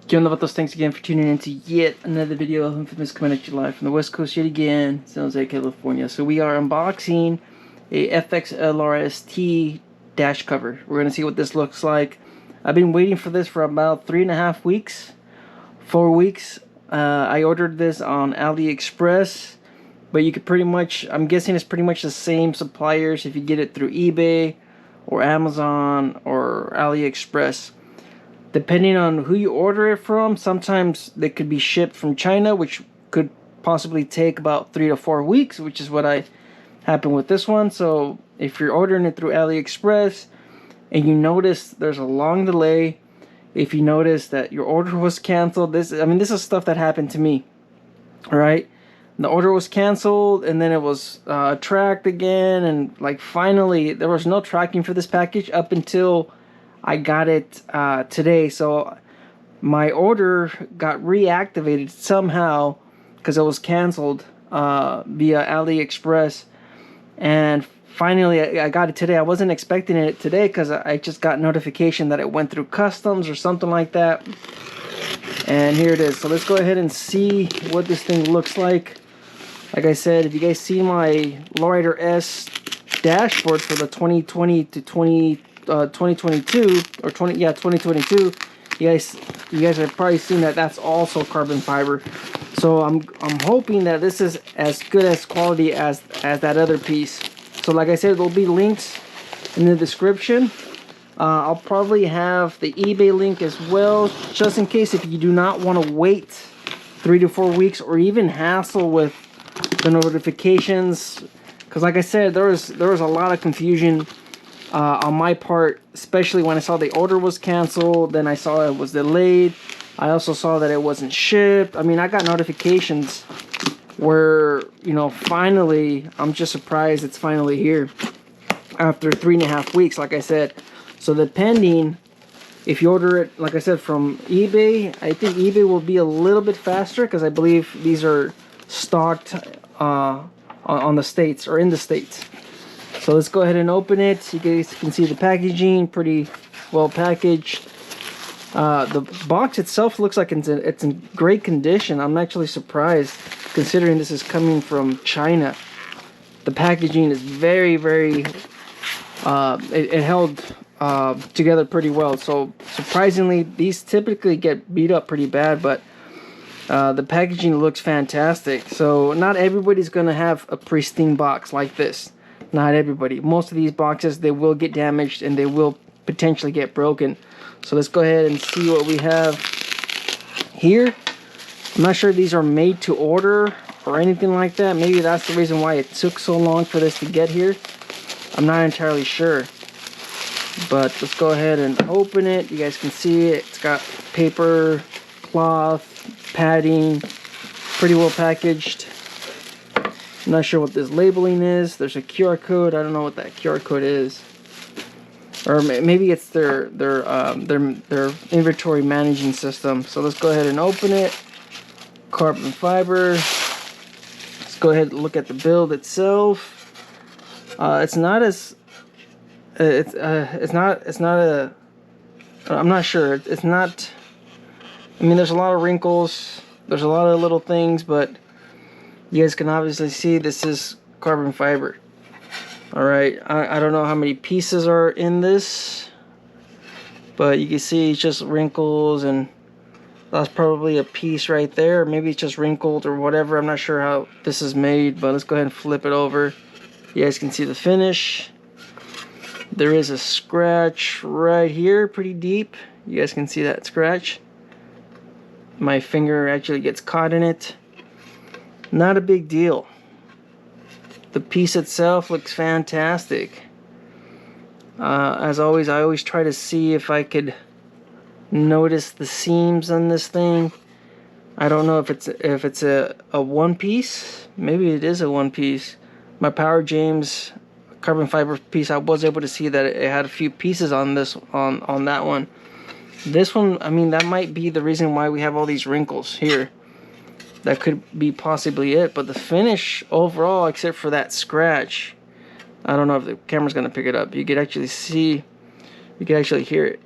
John Lavatos, thanks again for tuning in to yet another video of Infamous coming at you live from the West Coast yet again, San Jose, California. So we are unboxing a FXLRST dash cover. We're going to see what this looks like. I've been waiting for this for about 3.5 weeks, 4 weeks. I ordered this on AliExpress, but you could pretty much, I'm guessing it's pretty much the same suppliers if you get it through eBay or Amazon or AliExpress. Depending on who you order it from, sometimes they could be shipped from China, which could possibly take about 3 to 4 weeks, which is what happened with this one. So if you're ordering it through AliExpress and you notice there's a long delay, if you notice that your order was canceled, this is stuff that happened to me. All right, the order was canceled and then it was tracked again, and like finally there was no tracking for this package up until I got it today. So my order got reactivated somehow because it was canceled via AliExpress, and finally I got it today. I wasn't expecting it today because I just got notification that it went through customs or something like that, and here it is. So let's go ahead and see what this thing looks like. Like I said, if you guys see my Lowrider S dashboard for the 2020 to 2022 or 2022, you guys have probably seen that that's also carbon fiber. So I'm hoping that this is as good as quality as that other piece. So like I said, there'll be links in the description. I'll probably have the eBay link as well, just in case if you do not want to wait 3 to 4 weeks or even hassle with the notifications, because like I said, there was a lot of confusion on my part, especially when I saw the order was canceled. Then I saw it was delayed. I also saw that it wasn't shipped. I mean, I got notifications where, you know, finally, I'm just surprised it's finally here after 3.5 weeks, like I said. So depending, if you order it, like I said, from eBay, I think eBay will be a little bit faster because I believe these are stocked on the States or in the States. So let's go ahead and open it. You guys can see the packaging, pretty well packaged. The box itself looks like it's in great condition. I'm actually surprised considering this is coming from China. The packaging is very, very, it held together pretty well. So surprisingly, these typically get beat up pretty bad, but the packaging looks fantastic. So not everybody's gonna have a pristine box like this. Not everybody. Most of these boxes, they will get damaged and they will potentially get broken. So let's go ahead and see what we have here. I'm not sure if these are made to order or anything like that. Maybe that's the reason why it took so long for this to get here. I'm not entirely sure. But let's go ahead and open it. You guys can see it. It's got paper, cloth, padding, pretty well packaged. I'm not sure what this labeling is. There's a QR code. I don't know what that QR code is, or maybe it's their inventory managing system. So let's go ahead and open it. Carbon fiber. Let's go ahead and look at the build itself. It's not as it's not a. I'm not sure. It's not. I mean, there's a lot of wrinkles. There's a lot of little things, but you guys can obviously see this is carbon fiber. Alright, I don't know how many pieces are in this, but you can see it's just wrinkles, and that's probably a piece right there. Or maybe it's just wrinkled or whatever. I'm not sure how this is made, but let's go ahead and flip it over. You guys can see the finish. There is a scratch right here, pretty deep. You guys can see that scratch. My finger actually gets caught in it. Not a big deal. The piece itself looks fantastic. As always, I always try to see if I could notice the seams on this thing. I don't know if it's a one piece. Maybe it is a one piece. My Power James carbon fiber piece, I was able to see that it had a few pieces on this on that one. This one, I mean, that might be the reason why we have all these wrinkles here. That could be possibly it, but the finish overall, except for that scratch, I don't know if the camera's gonna pick it up. You could actually see, you could actually hear it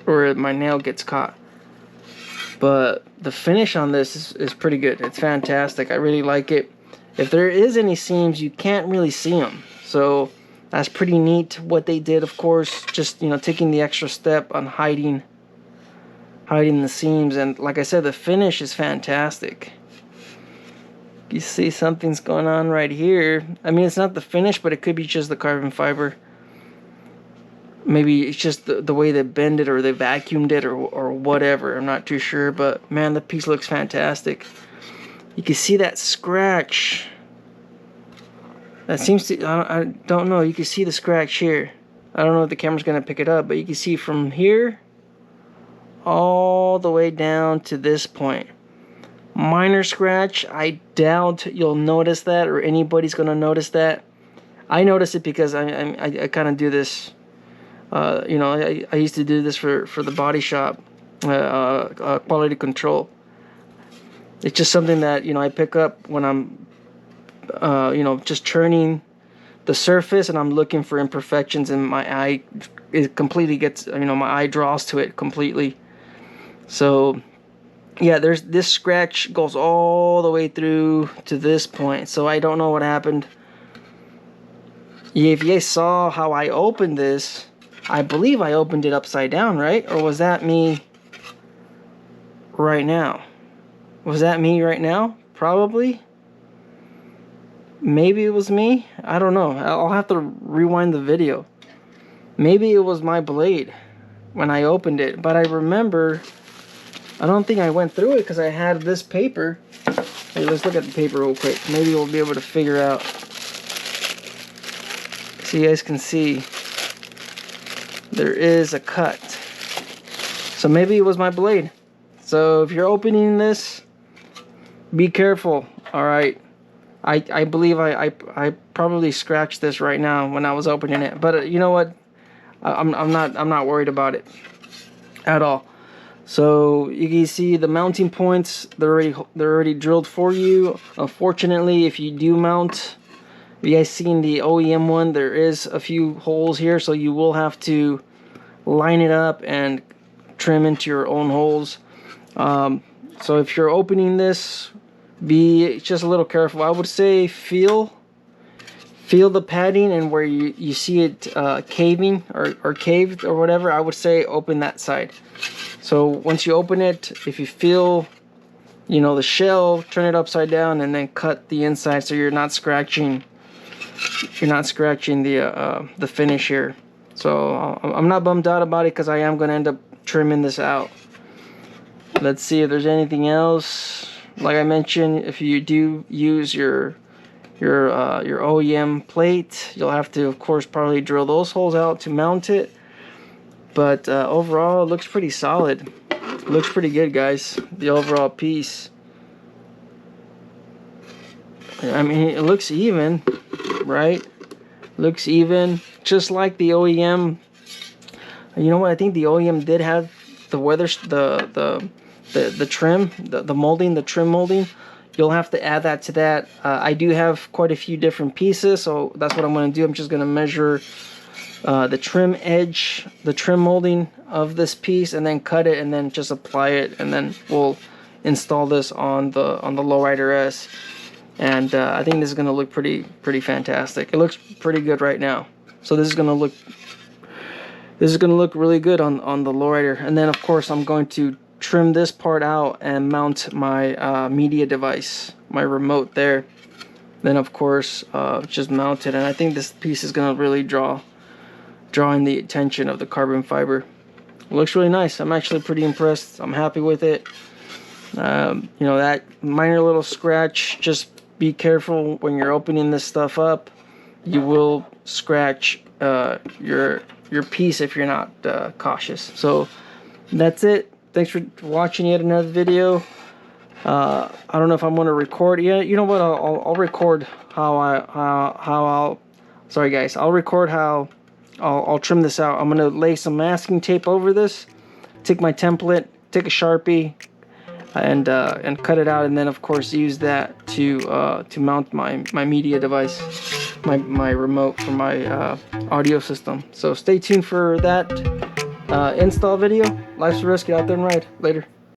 or my nail gets caught. But the finish on this is pretty good. It's fantastic. I really like it. If there is any seams, you can't really see them. So that's pretty neat what they did, of course. Just, you know, taking the extra step on hiding the seams. And like I said, the finish is fantastic. You see something's going on right here. I mean, it's not the finish, but it could be just the carbon fiber. Maybe it's just the way they bend it, or they vacuumed it, or whatever. I'm not too sure, but man, the piece looks fantastic. You can see that scratch. That seems to, I don't know, you can see the scratch here. I don't know if the camera's gonna pick it up, but you can see from here all the way down to this point. Minor scratch. I doubt you'll notice that, or anybody's gonna notice that. I notice it because I kind of do this. You know, I used to do this for the body shop, quality control. It's just something that, you know, I pick up when I'm, you know, just churning the surface, and I'm looking for imperfections, and my eye, it completely gets, you know, my eye draws to it completely. So yeah, there's this scratch goes all the way through to this point. So I don't know what happened. If you guys saw how I opened this, I believe I opened it upside down, right? Or was that me right now? Was that me right now? Probably. Maybe it was me. I don't know. I'll have to rewind the video. Maybe it was my blade when I opened it. But I remember, I don't think I went through it because I had this paper. Hey, let's look at the paper real quick. Maybe we'll be able to figure out. So you guys can see there is a cut. So maybe it was my blade. So if you're opening this, be careful. All right. I believe I probably scratched this right now when I was opening it. But you know what? I'm not worried about it at all. So you can see the mounting points. They're already drilled for you. Unfortunately, if you do mount, if you guys seen the OEM one, there is a few holes here, so you will have to line it up and trim into your own holes. So if you're opening this, be just a little careful. I would say feel the padding, and where you see it caving or caved or whatever, I would say open that side. So once you open it, if you feel, you know, the shell, turn it upside down and then cut the inside so you're not scratching the finish here. So I'm not bummed out about it because I am going to end up trimming this out. Let's see if there's anything else. Like I mentioned, if you do use your OEM plate, you'll have to, of course, probably drill those holes out to mount it. But overall, it looks pretty solid. It looks pretty good, guys. The overall piece. I mean, it looks even, right? Looks even, just like the OEM. You know what? I think the OEM did have the weather, the trim, the molding, the trim molding. You'll have to add that to that. I do have quite a few different pieces, so that's what I'm going to do. I'm just going to measure the trim edge, the trim molding of this piece, and then cut it, and then just apply it, and then we'll install this on the Lowrider S. And I think this is going to look pretty fantastic. It looks pretty good right now. So this is going to look really good on the Lowrider. And then of course I'm going to trim this part out and mount my media device, my remote there. Then of course just mount it, and I think this piece is going to really draw in the attention of the carbon fiber. It looks really nice. I'm actually pretty impressed. I'm happy with it. You know, that minor little scratch, just be careful when you're opening this stuff up. You will scratch your piece if you're not cautious. So that's it. Thanks for watching yet another video. I don't know if I'm going to record yet. You know what? I'll record I'll record how I'll trim this out. I'm going to lay some masking tape over this. Take my template, take a Sharpie, and cut it out, and then of course use that to mount my media device, my remote for my audio system. So stay tuned for that. Install video. Life's a risk. Get out there and ride. Later.